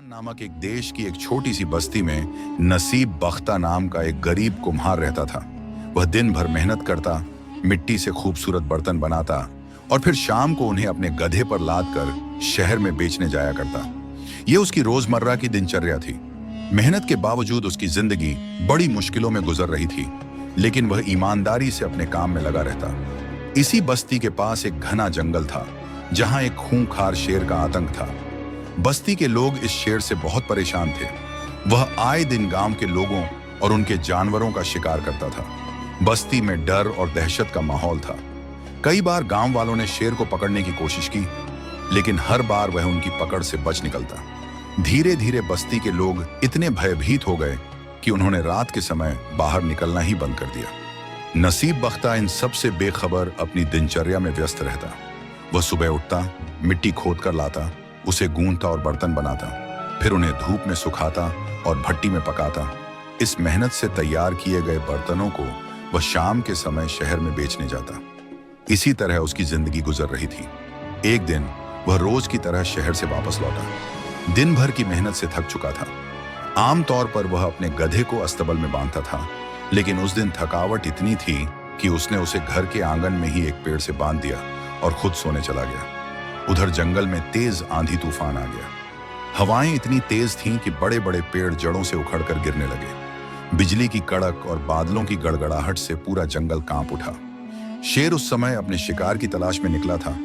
हिंदुस्तान नामक एक देश की एक छोटी सी बस्ती में नसीब बख्ता नाम का एक गरीब कुम्हार रहता था। वह दिन भर मेहनत करता, मिट्टी से खूबसूरत बर्तन बनाता और फिर शाम को उन्हें अपने गधे पर लाद कर शहर में बेचने जाया करता। यह उसकी रोजमर्रा की दिनचर्या थी। मेहनत के बावजूद उसकी जिंदगी बड़ी मुश्किलों में गुजर रही थी, लेकिन वह ईमानदारी से अपने काम में लगा रहता। इसी बस्ती के पास एक घना जंगल था, जहां एक खूंखार शेर का आतंक था। बस्ती के लोग इस शेर से बहुत परेशान थे। वह आए दिन गांव के लोगों और उनके जानवरों का शिकार करता था। बस्ती में डर और दहशत का माहौल था। कई बार गांव वालों ने शेर को पकड़ने की कोशिश की, लेकिन हर बार वह उनकी पकड़ से बच निकलता। धीरे धीरे बस्ती के लोग इतने भयभीत हो गए कि उन्होंने रात के समय बाहर निकलना ही बंद कर दिया। नसीब बख्ता इन सब से बेखबर अपनी दिनचर्या में व्यस्त रहता। वह सुबह उठता, मिट्टी खोद कर लाता, उसे गूंथता और बर्तन बनाता, फिर उन्हें धूप में सुखाता और भट्टी में पकाता। इस मेहनत से तैयार किए गए बर्तनों को वह शाम के समय शहर में बेचने जाता। इसी तरह उसकी जिंदगी गुजर रही थी। एक दिन वह रोज की तरह शहर से वापस लौटा। दिन भर की मेहनत से थक चुका था। आमतौर पर वह अपने गधे को अस्तबल में बांधता था, लेकिन उस दिन थकावट इतनी थी कि उसने उसे घर के आंगन में ही एक पेड़ से बांध दिया और खुद सोने चला गया। उधर जंगल में तेज आंधी तूफान आ गया। हवाएं इतनी तेज थीं कि बड़े बड़े पेड़ जड़ों से उखड़कर गिरने लगे। बिजली की कड़क और बादलों की गड़गड़ाहट से पूरा जंगल कांप उठा। शेर उस समय अपने शिकार की तलाश में निकला था,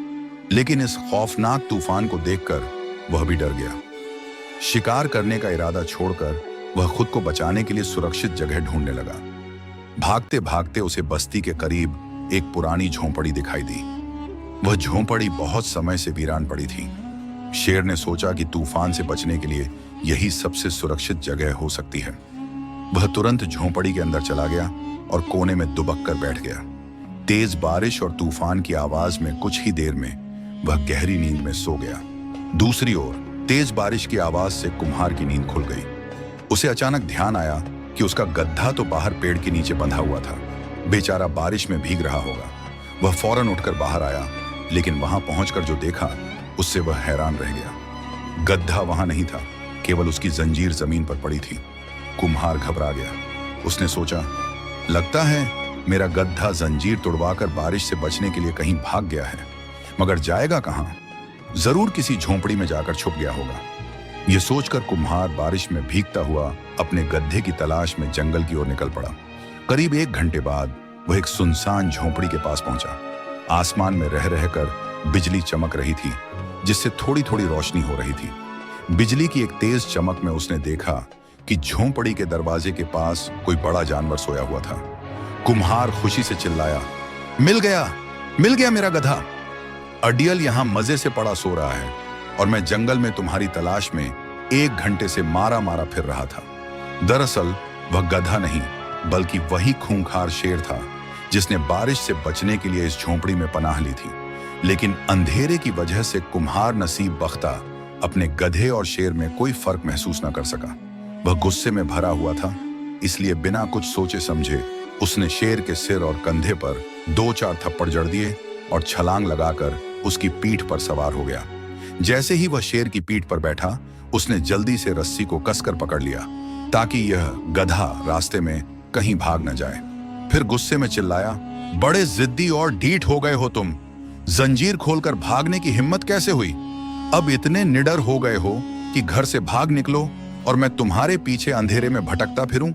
लेकिन इस खौफनाक तूफान को देखकर वह भी डर गया। शिकार करने का इरादा छोड़कर वह खुद को बचाने के लिए सुरक्षित जगह ढूंढने लगा। भागते भागते उसे बस्ती के करीब एक पुरानी झोंपड़ी दिखाई दी। वह झोंपड़ी बहुत समय से वीरान पड़ी थी। शेर ने सोचा कि तूफान से बचने के लिए यही सबसे सुरक्षित जगह हो सकती है। वह तुरंत झोंपड़ी के अंदर चला गया और कोने में दुबक कर बैठ गया। तेज बारिश और तूफान की आवाज में कुछ ही देर में वह गहरी नींद में सो गया। दूसरी ओर तेज बारिश की आवाज से कुम्हार की नींद खुल गई। उसे अचानक ध्यान आया कि उसका गधा तो बाहर पेड़ के नीचे बंधा हुआ था। बेचारा बारिश में भीग रहा होगा। वह फौरन उठकर बाहर आया, लेकिन वहां पहुंचकर जो देखा उससे वह हैरान रह गया। गधा वहां नहीं था, केवल उसकी जंजीर जमीन पर पड़ी थी। कुम्हार घबरा गया। उसने सोचा, लगता है मेरा गधा जंजीर तुड़वाकर बारिश से बचने के लिए कहीं भाग गया है, मगर जाएगा कहां? जरूर किसी झोंपड़ी में जाकर छुप गया होगा। यह सोचकर कुम्हार बारिश में भीगता हुआ अपने गधे की तलाश में जंगल की ओर निकल पड़ा। करीब 1 घंटे बाद वह एक सुनसान झोंपड़ी के पास पहुंचा। आसमान में रह रहकर बिजली चमक रही थी, जिससे थोड़ी थोड़ी रोशनी हो रही थी। बिजली की एक तेज चमक में उसने देखा कि झोंपड़ी के दरवाजे के पास कोई बड़ा जानवर सोया हुआ था। कुम्हार खुशी से चिल्लाया, मिल गया मेरा गधा। अडियल यहां मजे से पड़ा सो रहा है और मैं जंगल में तुम्हारी तलाश में 1 घंटे से मारा मारा फिर रहा था। दरअसल वह गधा नहीं, बल्कि वही खूंखार शेर था जिसने बारिश से बचने के लिए इस झोंपड़ी में पनाह ली थी। लेकिन अंधेरे की वजह से कुम्हार नसीब बख्ता अपने गधे और शेर में कोई फर्क महसूस न कर सका। वह गुस्से में भरा हुआ था, इसलिए बिना कुछ सोचे समझे उसने शेर के सिर और कंधे पर 2-4 थप्पड़ जड़ दिए और छलांग लगाकर उसकी पीठ पर सवार हो गया। जैसे ही वह शेर की पीठ पर बैठा, उसने जल्दी से रस्सी को कसकर पकड़ लिया ताकि यह गधा रास्ते में कहीं भाग न जाए। फिर गुस्से में चिल्लाया, बड़े जिद्दी और ढीठ हो गए हो तुम। जंजीर खोलकर भागने की हिम्मत कैसे हुई? अब इतने निडर हो गए हो कि घर से भाग निकलो और मैं तुम्हारे पीछे अंधेरे में भटकता फिरूं?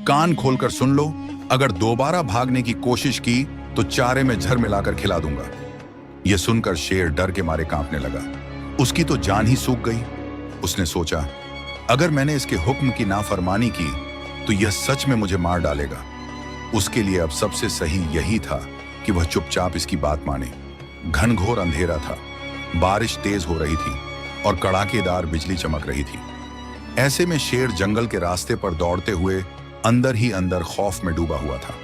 कान खोलकर सुन लो, अगर दोबारा भागने की कोशिश की तो चारे में झर मिलाकर खिला दूंगा। यह सुनकर शेर डर के मारे कांपने लगा। उसकी तो जान ही सूख गई। उसने सोचा, अगर मैंने इसके हुक्म की नाफरमानी की तो यह सच में मुझे मार डालेगा। उसके लिए अब सबसे सही यही था कि वह चुपचाप इसकी बात माने। घनघोर अंधेरा था, बारिश तेज हो रही थी और कड़ाकेदार बिजली चमक रही थी। ऐसे में शेर जंगल के रास्ते पर दौड़ते हुए अंदर ही अंदर खौफ में डूबा हुआ था।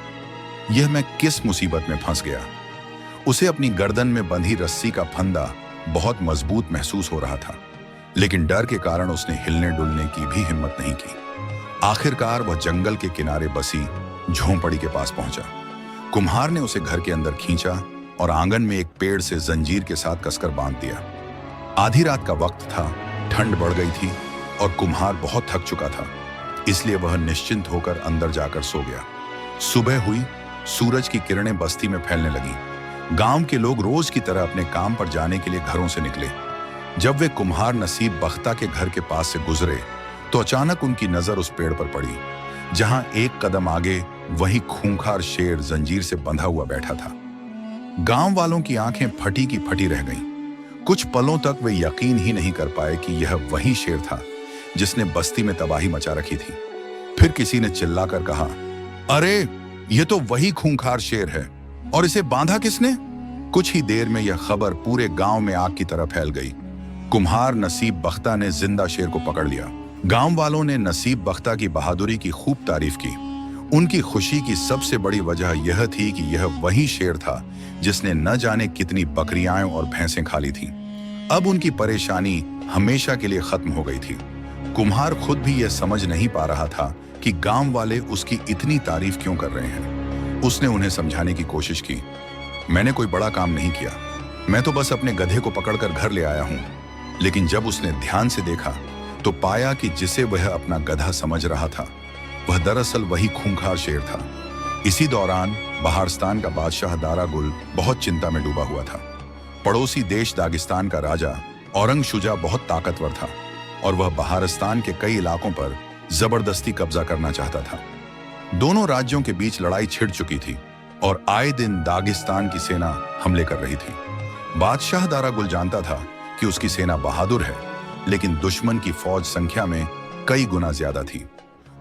यह मैं किस मुसीबत में फंस गया? उसे अपनी गर्दन में बंधी रस्सी का फंदा बहुत मजबूत महसूस हो रहा था, लेकिन डर के कारण उसने हिलने डुलने की भी हिम्मत नहीं की। आखिरकार वह जंगल के किनारे बसी झोंपड़ी के पास पहुंचा। कुम्हार ने उसे घर के अंदर खींचा और आंगन में एक पेड़ से जंजीर के साथ कसकर बांध दिया। आधी रात का वक्त था, ठंड बढ़ गई थी और कुम्हार बहुत थक चुका था, इसलिए वह निश्चिंत होकर अंदर जाकर सो गया। सुबह हुई, सूरज की किरणें बस्ती में फैलने लगी। गांव के लोग रोज की तरह अपने काम पर जाने के लिए घरों से निकले। जब वे कुम्हार नसीब बख्ता के घर के पास से गुजरे तो अचानक उनकी नजर उस पेड़ पर पड़ी जहां एक कदम आगे वही खूंखार शेर जंजीर से बंधा हुआ बैठा था। गांव वालों की आंखें फटी की फटी रह गईं। कुछ पलों तक वे यकीन ही नहीं कर पाए कि यह वही शेर था जिसने बस्ती में तबाही मचा रखी थी। फिर किसी ने चिल्लाकर कहा, अरे ये तो वही खूंखार शेर है, और इसे बांधा किसने? कुछ ही देर में यह खबर पूरे गांव में आग की तरह फैल गई। कुम्हार नसीब बख्ता ने जिंदा शेर को पकड़ लिया। गांव वालों ने नसीब बख्ता की बहादुरी की खूब तारीफ की। उनकी खुशी की सबसे बड़ी वजह यह थी कि यह वही शेर था जिसने न जाने कितनी बकरियां और भैंसें खा ली थीं। अब उनकी परेशानी हमेशा के लिए खत्म हो गई थी। कुम्हार खुद भी यह समझ नहीं पा रहा था कि गांव वाले उसकी इतनी तारीफ क्यों कर रहे हैं। उसने उन्हें समझाने की कोशिश की, मैंने कोई बड़ा काम नहीं किया, मैं तो बस अपने गधे को पकड़कर घर ले आया हूं। लेकिन जब उसने ध्यान से देखा तो पाया कि जिसे वह अपना गधा समझ रहा था वह दरअसल वही खूंखार शेर था। इसी दौरान बहारस्तान का बादशाह दारा गुल बहुत चिंता में डूबा हुआ था। पड़ोसी देश दागिस्तान का राजा औरंग शुजा बहुत ताकतवर था और वह बहारस्तान के कई इलाकों पर जबरदस्ती कब्जा करना चाहता था। दोनों राज्यों के बीच लड़ाई छिड़ चुकी थी और आए दिन दागिस्तान की सेना हमले कर रही थी। बादशाह दारा गुल जानता था कि उसकी सेना बहादुर है, लेकिन दुश्मन की फौज संख्या में कई गुना ज्यादा थी।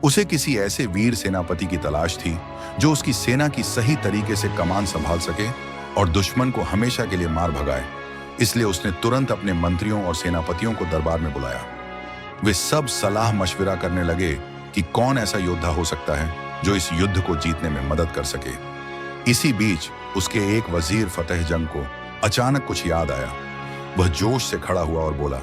उसे किसी ऐसे वीर सेनापति की तलाश थी जो उसकी सेना की सही तरीके से कमान संभाल सके और दुश्मन को हमेशा के लिए मार भगाए। इसलिए उसने तुरंत अपने मंत्रियों और सेनापतियों को दरबार में बुलाया। वे सब सलाह मशविरा करने लगे कि कौन ऐसा योद्धा हो सकता है जो इस युद्ध को जीतने में मदद कर सके। इसी बीच उसके एक वजीर फतेह जंग को अचानक कुछ याद आया। वह जोश से खड़ा हुआ और बोला,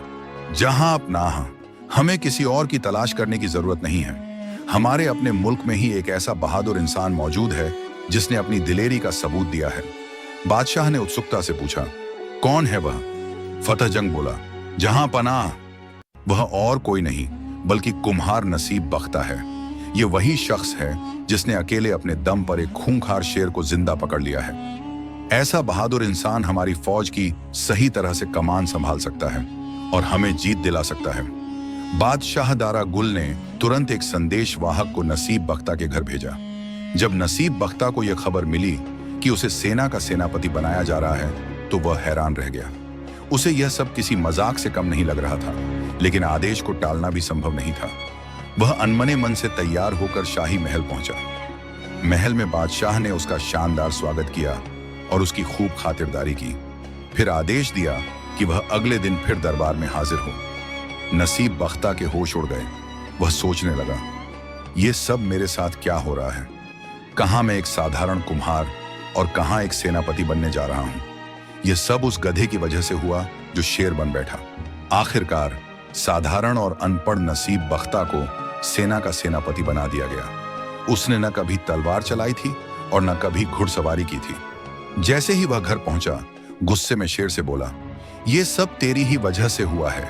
जहां आप ना हैं, हमें किसी और की तलाश करने की जरूरत नहीं है। हमारे अपने मुल्क में ही एक ऐसा बहादुर इंसान मौजूद है जिसने अपनी दिलेरी का सबूत दिया है। बादशाह ने उत्सुकता से पूछा, कौन है वह? फतेह जंग बोला, जहां पनाह, वह और कोई नहीं बल्कि कुम्हार नसीब बख्ता है। ये वही शख्स है जिसने अकेले अपने दम पर एक खूंखार शेर को जिंदा पकड़ लिया है। ऐसा बहादुर इंसान हमारी फौज की सही तरह से कमान संभाल सकता है और हमें जीत दिला सकता है। बादशाह दारा गुल ने तुरंत एक संदेश वाहक को नसीब बख्ता के घर भेजा। जब नसीब बख्ता को यह खबर मिली कि उसे सेना का सेनापति बनाया जा रहा है तो वह हैरान रह गया। उसे यह सब किसी मजाक से कम नहीं लग रहा था, लेकिन आदेश को टालना भी संभव नहीं था। वह अनमने मन से तैयार होकर शाही महल पहुंचा। महल में बादशाह ने उसका शानदार स्वागत किया और उसकी खूब खातिरदारी की। फिर आदेश दिया कि वह अगले दिन फिर दरबार में हाजिर हो। नसीब बख्ता के होश उड़ गए। वह सोचने लगा, यह सब मेरे साथ क्या हो रहा है? कहां मैं एक साधारण कुम्हार और कहां एक सेनापति बनने जा रहा हूं। यह सब उस गधे की वजह से हुआ जो शेर बन बैठा। आखिरकार साधारण और अनपढ़ नसीब बख्ता को सेना का सेनापति बना दिया गया। उसने न कभी तलवार चलाई थी और न कभी घुड़सवारी की थी। जैसे ही वह घर पहुंचा, गुस्से में शेर से बोला, यह सब तेरी ही वजह से हुआ है।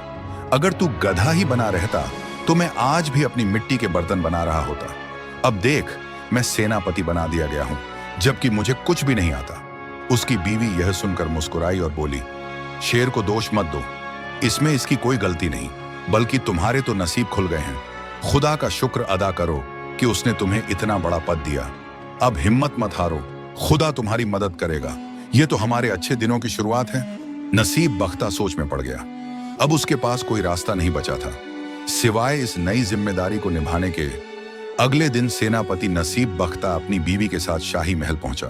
अगर तू गधा ही बना रहता तो मैं आज भी अपनी मिट्टी के बर्तन बना रहा होता। अब देख, मैं सेनापति बना दिया गया हूं, जबकि मुझे कुछ भी नहीं आता। उसकी बीवी यह सुनकर मुस्कुराई और बोली, शेर को दोष मत दो, इसमें इसकी कोई गलती नहीं, बल्कि तुम्हारे तो नसीब खुल गए हैं। खुदा का शुक्र अदा करो कि उसने तुम्हें इतना बड़ा पद दिया। अब हिम्मत मत हारो, खुदा तुम्हारी मदद करेगा। यह तो हमारे अच्छे दिनों की शुरुआत है। नसीब बख्ता सोच में पड़ गया। अब उसके पास कोई रास्ता नहीं बचा था सिवाय इस नई जिम्मेदारी को निभाने के। अगले दिन सेनापति नसीब बख्ता अपनी बीवी के साथ शाही महल पहुंचा।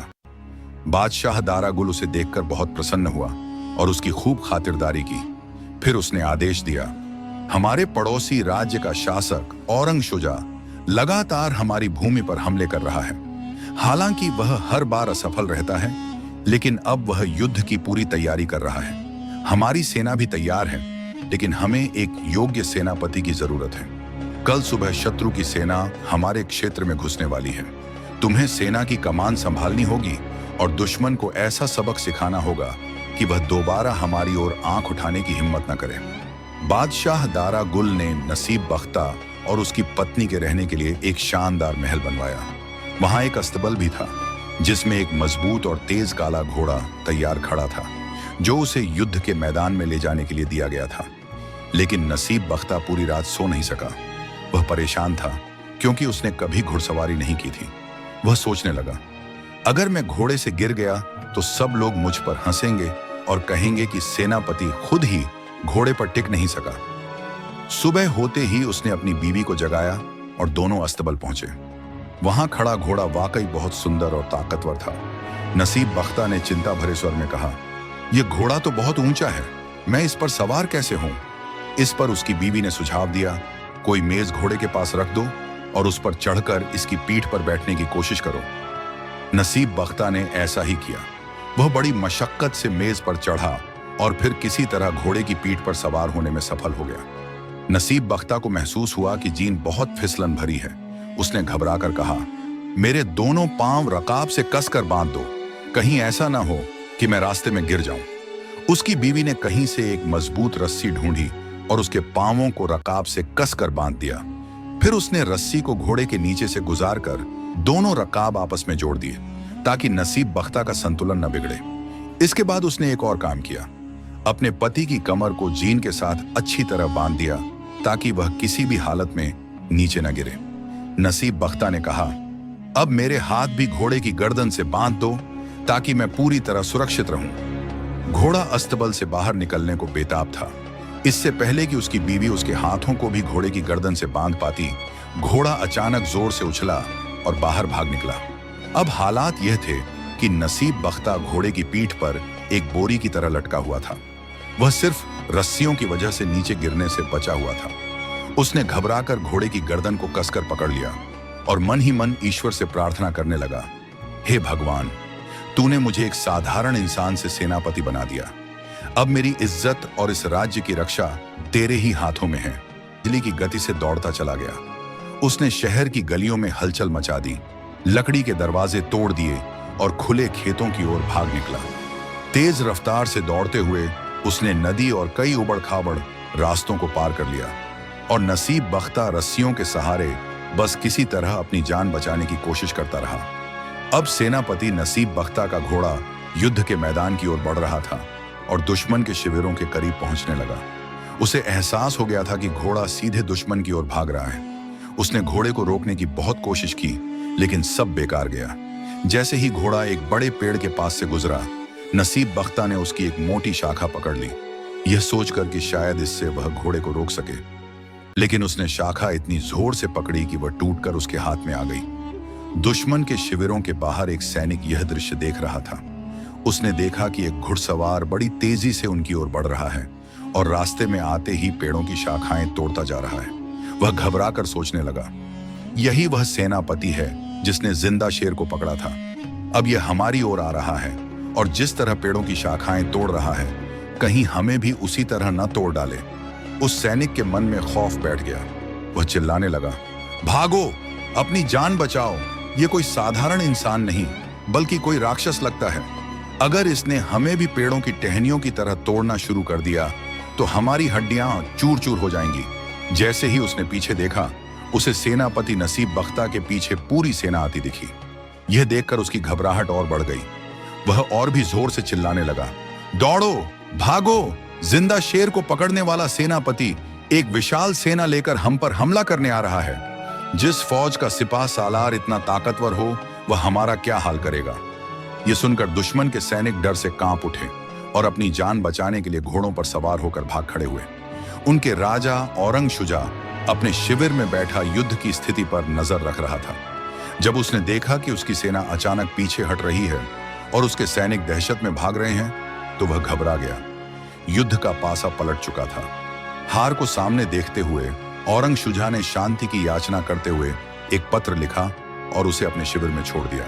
बादशाह दारा गुल उसे देखकर बहुत प्रसन्न हुआ और उसकी खूब खातिरदारी की। फिर उसने आदेश दिया, हमारे पड़ोसी राज्य का शासक औरंग शुजा लगातार हमारी भूमि पर हमले कर रहा है। हालांकि वह हर बार असफल रहता है, लेकिन अब वह युद्ध की पूरी तैयारी कर रहा है। हमारी सेना भी तैयार है, लेकिन हमें एक योग्य सेनापति की जरूरत है। कल सुबह शत्रु की सेना हमारे क्षेत्र में घुसने वाली है। तुम्हें सेना की कमान संभालनी होगी और दुश्मन को ऐसा सबक सिखाना होगा कि वह दोबारा हमारी ओर आंख उठाने की हिम्मत न करे। बादशाह दारा गुल ने नसीब बख्ता और उसकी पत्नी के रहने के लिए एक शानदार महल बनवाया। वहां एक अस्तबल भी था जिसमें एक मजबूत और तेज काला घोड़ा तैयार खड़ा था, जो उसे युद्ध के मैदान में ले जाने के लिए दिया गया था। लेकिन नसीब बख्ता पूरी रात सो नहीं सका। वह परेशान था क्योंकि उसने कभी घुड़सवारी नहीं की थी। वह सोचने लगा, अगर मैं घोड़े से गिर गया तो सब लोग मुझ पर हंसेंगे और कहेंगे कि सेनापति खुद ही घोड़े पर टिक नहीं सका। सुबह होते ही उसने अपनी बीवी को जगाया और दोनों अस्तबल पहुंचे। वहां खड़ा घोड़ा वाकई बहुत सुंदर और ताकतवर था। नसीब बख्ता ने चिंता भरे स्वर में कहा, यह घोड़ा तो बहुत ऊंचा है, मैं इस पर सवार कैसे हूं? इस पर उसकी बीवी ने सुझाव दिया, कोई मेज घोड़े के पास रख दो और उस पर चढ़कर इसकी पीठ पर बैठने की कोशिश करो। नसीब बख्ता ने ऐसा ही किया। वह बड़ी मशक्कत से मेज पर चढ़ा और फिर किसी तरह घोड़े की पीठ पर सवार होने में सफल हो गया। नसीब बख्ता को महसूस हुआ कि जीन बहुत फिसलन भरी है। उसने घबराकर कहा, मेरे दोनों पांव रकाब से कसकर बांध दो, कहीं ऐसा ना हो कि मैं रास्ते में गिर जाऊं। उसकी बीवी ने कहीं से एक मजबूत रस्सी ढूंढी और उसके पांवों को रकाब से कसकर बांध दिया। फिर उसने रस्सी को घोड़े के नीचे से गुजारकर दोनों रकाब आपस में जोड़ दिए ताकि नसीब बख्ता का संतुलन न बिगड़े। इसके बाद उसने एक और काम किया। अपने पति की कमर को जीन के साथ अच्छी तरह बांध दिया ताकि वह किसी भी हालत में नीचे न गिरे। नसीब बख्ता ने कहा, अब मेरे हाथ भी घोड़े की गर्दन से बांध दो ताकि मैं पूरी तरह सुरक्षित रहूं। घोड़ा अस्तबल से बाहर निकलने को बेताब था। इससे पहले कि उसकी बीवी उसके हाथों को भी घोड़े की गर्दन से बांध पाती, घोड़ा अचानक जोर से उछला और बाहर भाग निकला। अब हालात यह थे कि नसीब बख्ता घोड़े की पीठ पर एक बोरी की तरह लटका हुआ था। वह सिर्फ रस्सियों की वजह से नीचे गिरने से बचा हुआ था। उसने घबराकर घोड़े की गर्दन को कसकर पकड़ लिया और मन ही मन ईश्वर से प्रार्थना करने लगा, हे भगवान, तूने मुझे एक साधारण इंसान से सेनापति बना दिया। अब मेरी इज्जत और इस राज्य की रक्षा तेरे ही हाथों में है। बिजली की गति से दौड़ता चला गया। उसने शहर की गलियों में हलचल मचा दी, लकड़ी के दरवाजे तोड़ दिए और खुले खेतों की ओर भाग निकला। तेज रफ्तार से दौड़ते हुए उसने नदी और कई उबड़ खाबड़ रास्तों को पार कर लिया और नसीब बख्ता रस्सियों के सहारे बस किसी तरह अपनी जान बचाने की कोशिश करता रहा। अब सेनापति नसीब बख्ता का घोड़ा युद्ध के मैदान की ओर बढ़ रहा था और दुश्मन के शिविरों के करीब पहुंचने लगा। उसे एहसास हो गया था कि घोड़ा सीधे दुश्मन की ओर भाग रहा है। उसने घोड़े को रोकने की बहुत कोशिश की, लेकिन सब बेकार गया। जैसे ही घोड़ा एक बड़े पेड़ के पास से गुजरा, नसीब बख्ता ने उसकी एक मोटी शाखा पकड़ ली, यह सोचकर कि शायद इससे वह घोड़े को रोक सके। लेकिन उसने शाखा इतनी जोर से पकड़ी कि वह टूटकर उसके हाथ में आ गई। दुश्मन के शिविरों के बाहर एक सैनिक यह दृश्य देख रहा था। उसने देखा कि एक घुड़सवार बड़ी तेजी से उनकी ओर बढ़ रहा है और रास्ते में आते ही पेड़ों की शाखाएं तोड़ता जा रहा है। वह घबराकर सोचने लगा, यही वह सेनापति है जिसने जिंदा शेर को पकड़ा था। अब यह हमारी ओर आ रहा है और जिस तरह पेड़ों की शाखाएं तोड़ रहा है, कहीं हमें भी उसी तरह न तोड़ डाले। उस सैनिक के मन में खौफ बैठ गया। वह चिल्लाने लगा, भागो, अपनी जान बचाओ, ये कोई साधारण इंसान नहीं बल्कि कोई राक्षस लगता है। अगर इसने हमें भी पेड़ों की टहनियों की तरह तोड़ना शुरू कर दिया तो हमारी हड्डियां चूर चूर हो जाएंगी। जैसे ही उसने पीछे देखा, उसे सेनापति नसीब बख्ता के पीछे पूरी सेना आती दिखी। यह देखकर उसकी घबराहट और बढ़ गई। वह और भी जोर से चिल्लाने लगा, दौड़ो, भागो, जिंदा शेर को पकड़ने वाला सेनापति एक विशाल सेना लेकर हम पर हमला करने आ रहा है। जिस फौज का सिपाह सालार इतना ताकतवर हो, वह हमारा क्या हाल करेगा। यह सुनकर दुश्मन के सैनिक डर से कांप उठे और अपनी जान बचाने के लिए घोड़ों पर सवार होकर भाग खड़े हुए। उनके राजा औरंगशुजा अपने शिविर में बैठा युद्ध की स्थिति पर नजर रख रहा था। जब उसने देखा कि उसकी सेना अचानक पीछे हट रही है और उसके सैनिक दहशत में भाग रहे हैं, तो वह घबरा गया। युद्ध का पासा पलट चुका था। हार को सामने देखते हुए औरंगशुजा ने शांति की याचना करते हुए एक पत्र लिखा और उसे अपने शिविर में छोड़ दिया।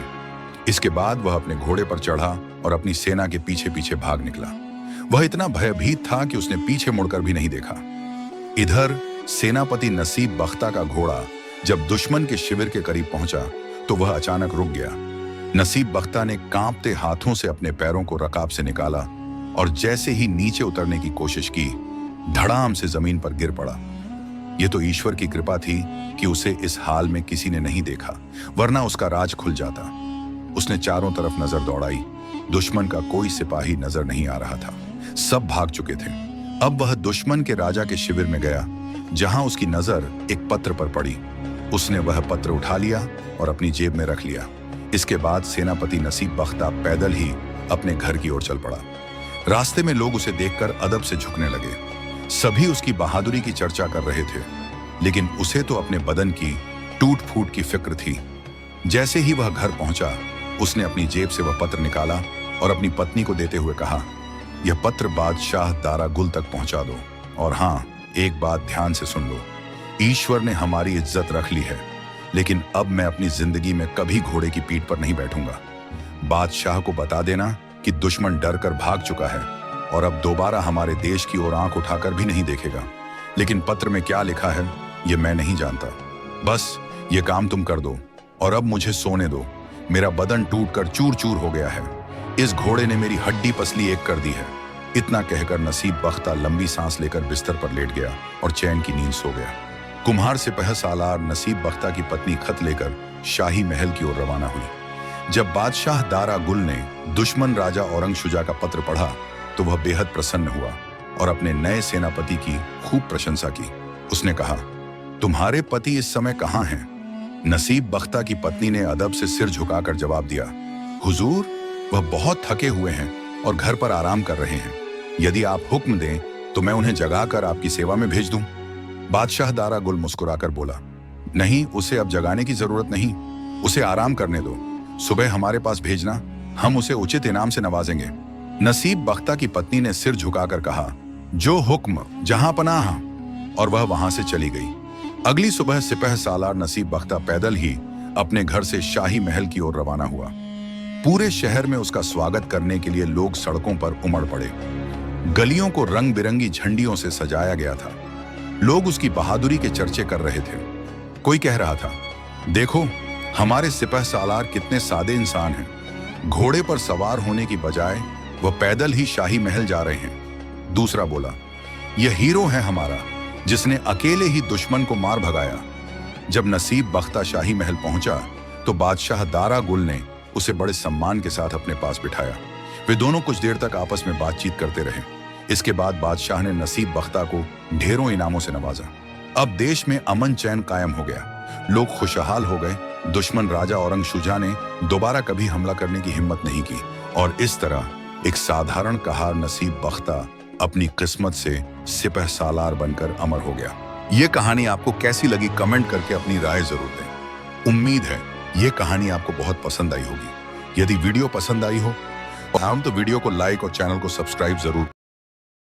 इसके बाद वह अपने घोड़े पर चढ़ा और अपनी सेना के पीछे पीछे भाग निकला। वह इतना भयभीत था कि उसने पीछे मुड़कर भी नहीं देखा। इधर सेनापति नसीब बख्ता का घोड़ा जब दुश्मन के शिविर के करीब पहुंचा तो वह अचानक रुक गया। नसीब बख्ता ने कांपते हाथों से अपने पैरों को रकाब से निकाला और जैसे ही नीचे उतरने की कोशिश की, धड़ाम से जमीन पर गिर पड़ा। यह तो ईश्वर की कृपा थी कि उसे इस हाल में किसी ने नहीं देखा, वरना उसका राज खुल जाता। उसने चारों तरफ नजर दौड़ाई। दुश्मन का कोई सिपाही नजर नहीं आ रहा था, सब भाग चुके थे। अब वह दुश्मन के राजा के शिविर में गया, जहां उसकी नजर एक पत्र पर पड़ी। उसने वह पत्र उठा लिया और अपनी जेब में रख लिया। इसके बाद सेनापति नसीब बख्ता पैदल ही अपने घर की ओर चल पड़ा। रास्ते में लोग उसे देखकर अदब से झुकने लगे। सभी उसकी बहादुरी की चर्चा कर रहे थे, लेकिन उसे तो अपने बदन की टूट फूट की फिक्र थी। जैसे ही वह घर पहुंचा, उसने अपनी जेब से वह पत्र निकाला और अपनी पत्नी को देते हुए कहा, यह पत्र बादशाह दारा गुल तक पहुंचा दो। और हाँ, एक बात ध्यान से सुन लो, ईश्वर ने हमारी इज्जत रख ली है, लेकिन अब मैं अपनी जिंदगी में कभी घोड़े की पीठ पर नहीं बैठूंगा। बादशाह को बता देना कि दुश्मन डर कर भाग चुका है और अब दोबारा हमारे देश की ओर आंख उठाकर भी नहीं देखेगा। लेकिन पत्र में क्या लिखा है ये मैं नहीं जानता। बस ये काम तुम कर दो और अब मुझे सोने दो। मेरा बदन टूटकर चूर चूर हो गया है। इस घोड़े ने मेरी हड्डी पसली एक कर दी है। इतना कहकर नसीब बख्ता लंबी सांस लेकर बिस्तर पर लेट गया और चैन की नींद सो गया। कुम्हार सिपह सालार नसीब बख्ता की पत्नी खत लेकर शाही महल की ओर रवाना हुई। जब बादशाह दारा गुल ने दुश्मन राजा औरंगशुजा का पत्र पढ़ा तो वह बेहद प्रसन्न हुआ और अपने नए सेनापति की खूब प्रशंसा की। उसने कहा, तुम्हारे पति इस समय कहाँ हैं? नसीब बख्ता की पत्नी ने अदब से सिर झुकाकर जवाब दिया, हुजूर, वह बहुत थके हुए हैं और घर पर आराम कर रहे हैं। यदि आप हुक्म दें तो मैं उन्हें जगाकर आपकी सेवा में भेज दूं। बादशाह दारा गुल मुस्कुराकर बोला, नहीं, उसे अब जगाने की जरूरत नहीं, उसे आराम करने दो। सुबह हमारे पास भेजना, हम उसे उचित इनाम से नवाजेंगे। नसीब बख्ता की पत्नी ने सिर झुकाकर कहा, जो हुक्म जहां पनाह। और वह वहां से चली गई। अगली सुबह सिपह सालार नसीब बख्ता पैदल ही अपने घर से शाही महल की ओर रवाना हुआ। पूरे शहर में उसका स्वागत करने के लिए लोग सड़कों पर उमड़ पड़े। गलियों को रंग बिरंगी झंडियों से सजाया गया था। लोग उसकी बहादुरी के चर्चे कर रहे थे। कोई कह रहा था, देखो हमारे सिपह सालार कितने सादे इंसान हैं। घोड़े पर सवार होने की बजाय वह पैदल ही शाही महल जा रहे हैं। दूसरा बोला, यह हीरो है हमारा, जिसने अकेले ही दुश्मन को मार भगाया। जब नसीब बख्ता शाही महल पहुंचा तो बादशाह दारा गुल ने उसे बड़े सम्मान के साथ अपने पास बिठाया। वे दोनों कुछ देर तक आपस में बातचीत करते रहे। इसके बाद बादशाह ने नसीब बख्ता को ढेरों इनामों से नवाजा। अब देश में अमन चैन कायम हो गया। लोग खुशहाल हो गए। दुश्मन राजा औरंगशुजा ने दोबारा कभी हमला करने की हिम्मत नहीं की और इस तरह एक साधारण कहार नसीब बख्ता अपनी किस्मत से सिपह सालार बनकर अमर हो गया। ये कहानी आपको कैसी लगी कमेंट करके अपनी राय जरूर दें। उम्मीद है ये कहानी आपको बहुत पसंद आई होगी। यदि वीडियो पसंद आई हो तो वीडियो को लाइक और चैनल को सब्सक्राइब जरूर करें।